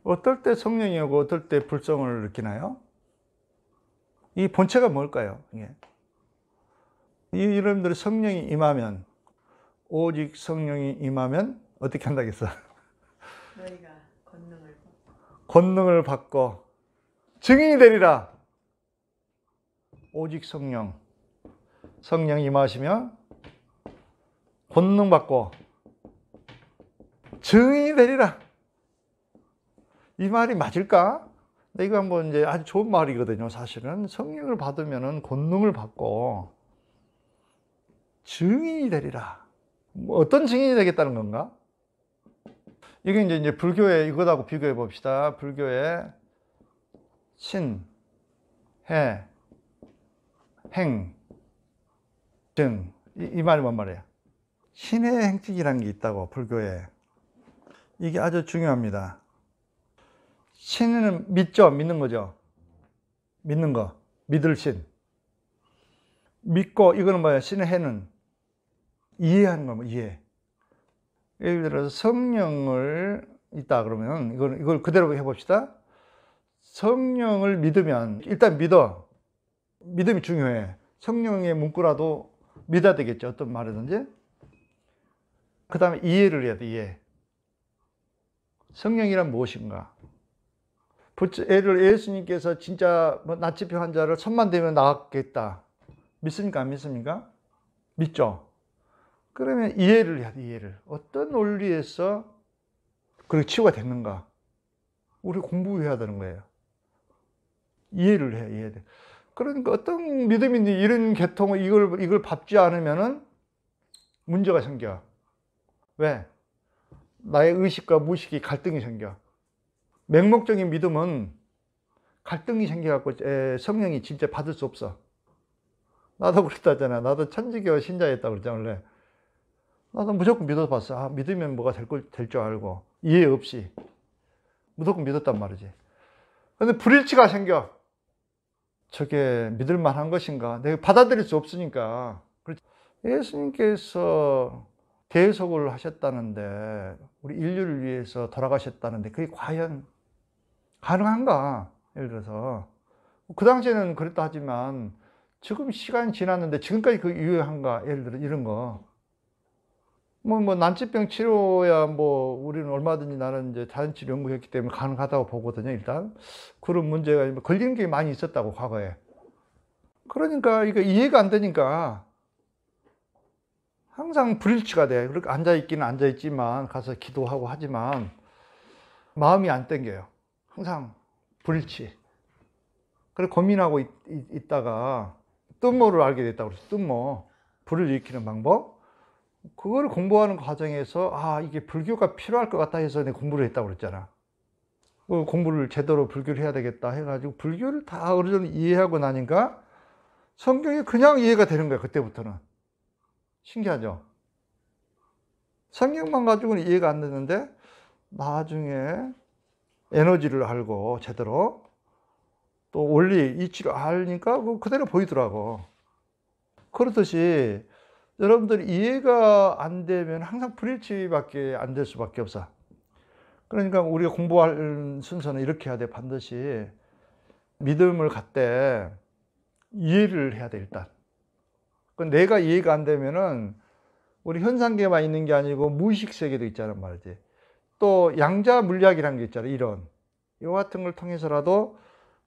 어떨 때 성령이 오고 어떨 때 불성을 느끼나요? 이 본체가 뭘까요? 이게. 여러분들이 성령이 임하면, 오직 성령이 임하면 어떻게 한다겠어? 너희가 권능을 받고 증인이 되리라. 오직 성령 임하시면 권능 받고 증인이 되리라. 이 말이 맞을까? 이거 한번 이제 아주 좋은 말이거든요. 사실은 성령을 받으면은 권능을 받고 증인이 되리라. 뭐 어떤 증인이 되겠다는 건가? 이게 이제 불교의 이것하고 비교해 봅시다. 불교의 신, 해, 행, 증. 이 말이 뭔 말이에요? 신의 행직이라는 게 있다고, 불교에. 이게 아주 중요합니다. 신은 믿죠? 믿는 거죠? 믿는 거. 믿을 신. 믿고, 이거는 뭐예요? 신의 해는 이해하는 거예요, 이해. 예를 들어서 성령을 있다 그러면, 이걸 그대로 해봅시다. 성령을 믿으면, 일단 믿어. 믿음이 중요해. 성령의 문구라도 믿어야 되겠죠. 어떤 말이든지. 그 다음에 이해를 해야 돼, 이해. 성령이란 무엇인가? 예수님께서 진짜 나치병 환자를 손만 대면 나았겠다. 믿습니까? 안 믿습니까? 믿죠? 그러면 이해를 해야 돼, 이해를. 어떤 원리에서 그렇게 치유가 됐는가? 우리 공부해야 되는 거예요. 이해를 해, 이해돼. 그러니까 어떤 믿음인지 이런 계통을 이걸 밟지 않으면은 문제가 생겨. 왜? 나의 의식과 무의식이 갈등이 생겨. 맹목적인 믿음은 갈등이 생겨갖고 성령이 진짜 받을 수 없어. 나도 그랬다잖아. 나도 천주교 신자였다고 그랬잖아, 원래. 나도 무조건 믿어봤어. 아, 믿으면 뭐가 될 줄 알고. 이해 없이. 무조건 믿었단 말이지. 근데 불일치가 생겨. 저게 믿을 만한 것인가? 내가 받아들일 수 없으니까. 예수님께서 대속을 하셨다는데, 우리 인류를 위해서 돌아가셨다는데, 그게 과연 가능한가? 예를 들어서. 그 당시에는 그랬다 하지만, 지금 시간이 지났는데, 지금까지 그 유효한가? 예를 들어, 이런 거. 난치병 치료야, 우리는 얼마든지 나는 이제 자연치료 연구했기 때문에 가능하다고 보거든요, 일단. 그런 문제가 걸리는 게 많이 있었다고, 과거에. 그러니까 이게 이해가 안 되니까 항상 불일치가 돼. 그렇게 앉아있기는 앉아있지만, 가서 기도하고 하지만, 마음이 안 땡겨요. 항상 불일치. 그래, 고민하고 있다가, 뜸모를 알게 됐다고 그랬어요. 뜸모. 불을 일으키는 방법. 그걸 공부하는 과정에서, 아, 이게 불교가 필요할 것 같다 해서 내가 공부를 했다고 그랬잖아. 공부를 제대로 불교를 해야 되겠다 해가지고, 불교를 다 어느 정도 이해하고 나니까, 성경이 그냥 이해가 되는 거야, 그때부터는. 신기하죠? 성경만 가지고는 이해가 안 되는데, 나중에 에너지를 알고, 제대로, 또 원리, 이치를 알니까 그대로 보이더라고. 그렇듯이, 여러분들이 이해가 안 되면 항상 불일치밖에 안 될 수밖에 없어. 그러니까 우리가 공부할 순서는 이렇게 해야 돼. 반드시 믿음을 갖되 이해를 해야 돼, 일단. 내가 이해가 안 되면은 우리 현상계만 있는 게 아니고 무의식 세계도 있잖아 말이지. 또 양자 물리학이라는 게 있잖아, 이론. 이와 같은 걸 통해서라도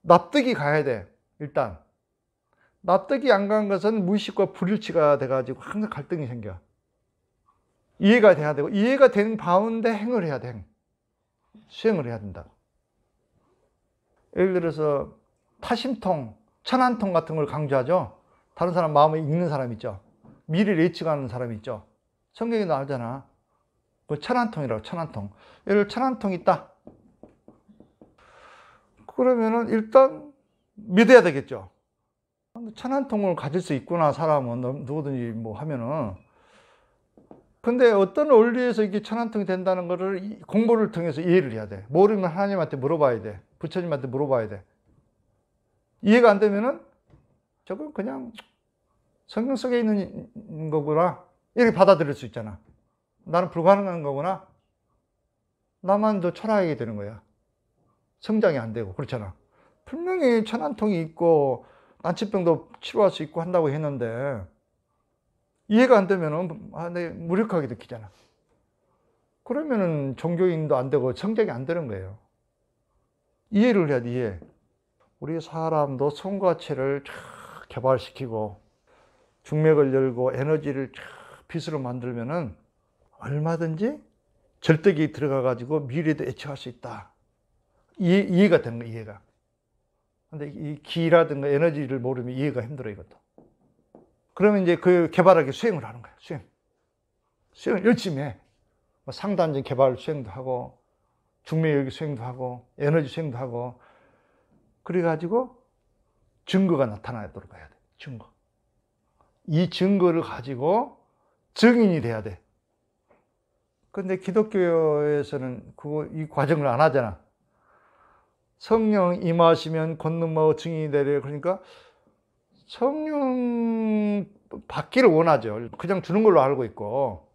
납득이 가야 돼, 일단. 납득이 안 간 것은 무의식과 불일치가 돼가지고 항상 갈등이 생겨. 이해가 돼야 되고, 이해가 된 가운데 행을 해야 돼, 행. 수행을 해야 된다. 예를 들어서 타심통, 천안통 같은 걸 강조하죠. 다른 사람 마음을 읽는 사람 있죠. 미래를 예측하는 사람 있죠. 성경에도 알잖아. 천안통이라고, 천안통. 예를 들어 천안통이 있다. 그러면은 일단 믿어야 되겠죠. 천안통을 가질 수 있구나, 사람은. 누구든지 하면은. 근데 어떤 원리에서 이게 천안통이 된다는 거를 공부를 통해서 이해를 해야 돼. 모르면 하나님한테 물어봐야 돼. 부처님한테 물어봐야 돼. 이해가 안 되면은 저건 그냥 성경 속에 있는 거구나. 이렇게 받아들일 수 있잖아. 나는 불가능한 거구나. 나만 더 초라하게 되는 거야. 성장이 안 되고 그렇잖아. 분명히 천안통이 있고 난치병도 치료할 수 있고 한다고 했는데 이해가 안 되면은 내 무력하게 느끼잖아. 그러면은 종교인도 안 되고 성장이 안 되는 거예요. 이해를 해야 돼, 이해. 우리 사람도 성과체를 쫙 개발시키고 중맥을 열고 에너지를 쫙 빛으로 만들면은 얼마든지 절대기에 들어가 가지고 미래도 예측할 수 있다. 이해가 되는 거야, 이해가. 근데 이 기라든가 에너지를 모르면 이해가 힘들어, 이것도. 그러면 이제 그 개발하기 수행을 하는 거야, 수행. 수행을 열심히 해. 뭐 상단적 개발 수행도 하고, 중매여기 수행도 하고, 에너지 수행도 하고, 그래가지고 증거가 나타나도록 해야 돼, 증거. 이 증거를 가지고 증인이 돼야 돼. 근데 기독교에서는 이 과정을 안 하잖아. 성령 임하시면 권능마오 증인이 되래. 그러니까 성령 받기를 원하죠. 그냥 주는 걸로 알고 있고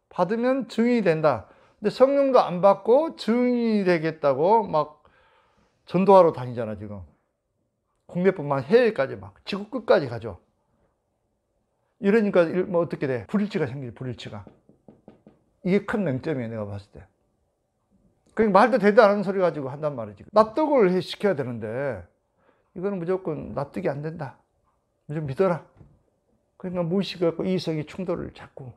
받으면 증인이 된다. 근데 성령도 안 받고 증인이 되겠다고 막 전도하러 다니잖아 지금. 국내뿐만 해외까지 막 지구 끝까지 가죠. 이러니까 뭐 어떻게 돼? 불일치가 생기지, 불일치가. 이게 큰 맹점이에요, 내가 봤을 때. 그러니까 말도 되도 않은 소리 가지고 한단 말이지. 납득을 시켜야 되는데 이거는 무조건 납득이 안 된다. 좀 믿어라. 그러니까 무의식이 갖고 이성이 충돌을 자꾸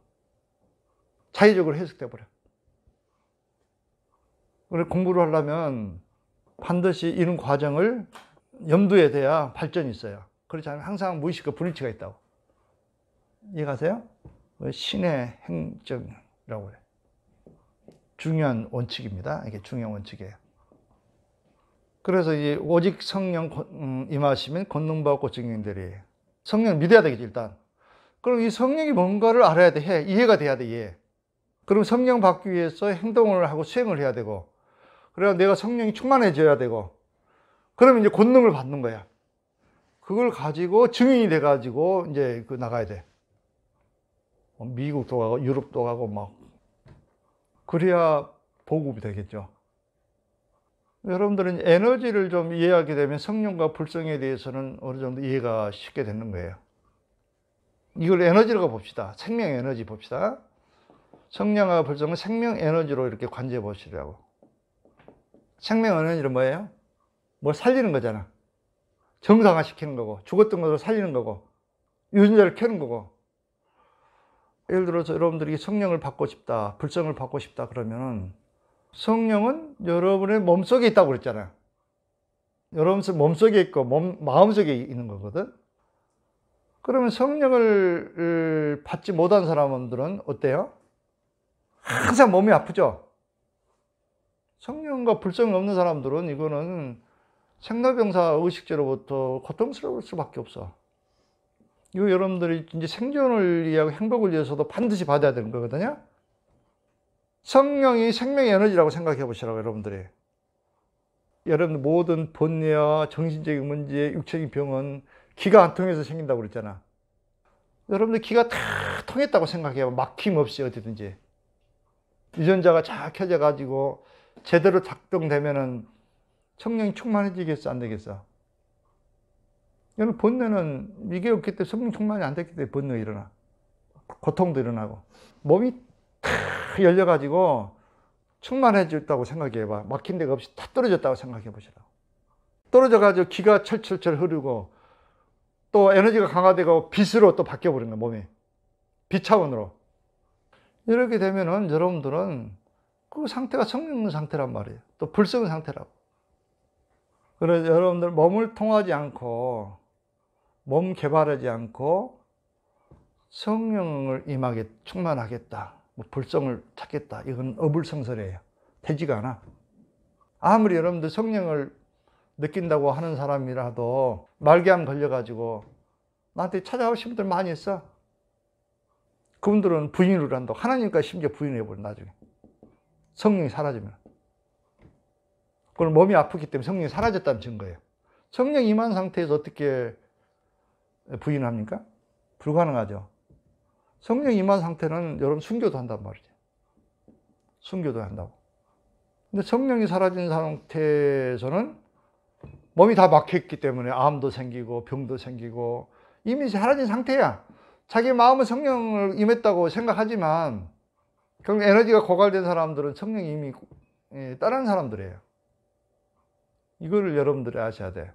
자의적으로 해석돼 버려. 그래서 공부를 하려면 반드시 이런 과정을 염두에 둬야 발전이 있어요. 그렇지 않으면 항상 무의식과 불일치가 있다고. 이해가세요? 신의 행정이라고 해요. 중요한 원칙입니다. 이게 중요한 원칙이에요. 그래서 이 오직 성령 임하시면 권능받고 증인들이 성령을 믿어야 되겠지 일단. 그럼 이 성령이 뭔가를 알아야 돼. 이해가 돼야 돼. 이해. 그럼 성령 받기 위해서 행동을 하고 수행을 해야 되고 그래야 내가 성령이 충만해져야 되고 그러면 이제 권능을 받는 거야. 그걸 가지고 증인이 돼가지고 이제 나가야 돼. 미국도 가고 유럽도 가고 막 그래야 보급이 되겠죠. 여러분들은 에너지를 좀 이해하게 되면 성령과 불성에 대해서는 어느 정도 이해가 쉽게 되는 거예요. 이걸 에너지라고 봅시다. 생명 에너지 봅시다. 성령과 불성은 생명 에너지로 이렇게 관제해 보시라고. 생명 에너지는 뭐예요? 뭘 살리는 거잖아. 정상화시키는 거고, 죽었던 것을 살리는 거고, 유전자를 켜는 거고. 예를 들어서 여러분들이 성령을 받고 싶다, 불성을 받고 싶다 그러면은 성령은 여러분의 몸속에 있다고 그랬잖아요. 여러분 몸속에 있고 마음속에 있는 거거든. 그러면 성령을 받지 못한 사람들은 어때요? 항상 몸이 아프죠. 성령과 불성이 없는 사람들은 이거는 생로병사 의식제로부터 고통스러울 수밖에 없어. 이거 여러분들이 이제 생존을 위하고 행복을 위해서도 반드시 받아야 되는 거거든요. 성령이 생명의 에너지라고 생각해 보시라고 여러분들이. 여러분 모든 번뇌와 정신적인 문제, 육체적인 병은 기가 안 통해서 생긴다고 그랬잖아. 여러분들 기가 다 통했다고 생각해요. 막힘없이 어디든지. 유전자가 잘 켜져 가지고 제대로 작동되면은 성령이 충만해지겠어, 안 되겠어? 여러분 번뇌는 이게 없기 때문에 성령 충만이 안 됐기 때문에 번뇌가 일어나. 고통도 일어나고. 몸이 탁 열려가지고 충만해졌다고 생각해봐. 막힌 데가 없이 다 떨어졌다고 생각해보시라고. 떨어져가지고 기가 철철철 흐르고 또 에너지가 강화되고 빛으로 또 바뀌어버린 거야, 몸이. 빛 차원으로. 이렇게 되면은 여러분들은 그 상태가 성령 상태란 말이에요. 또 불성 상태라고. 그래서 여러분들 몸을 통하지 않고 몸 개발하지 않고 성령을 임하게 충만하겠다. 뭐 불성을 찾겠다. 이건 어불성설이에요. 되지가 않아. 아무리 여러분들 성령을 느낀다고 하는 사람이라도 말기암 걸려가지고 나한테 찾아오신 분들 많이 있어. 그분들은 부인을 한다고. 하나님까지 심지어 부인해버려 나중에. 성령이 사라지면. 그건 몸이 아프기 때문에 성령이 사라졌다는 증거예요. 성령 임한 상태에서 어떻게 부인을 합니까? 불가능하죠. 성령 임한 상태는 여러분 순교도 한단 말이죠. 순교도 한다고. 근데 성령이 사라진 상태에서는 몸이 다 막혀있기 때문에 암도 생기고 병도 생기고 이미 사라진 상태야. 자기 마음은 성령을 임했다고 생각하지만 결국 에너지가 고갈된 사람들은 성령이 이미 떠난 사람들이에요. 이거를 여러분들이 아셔야 돼요.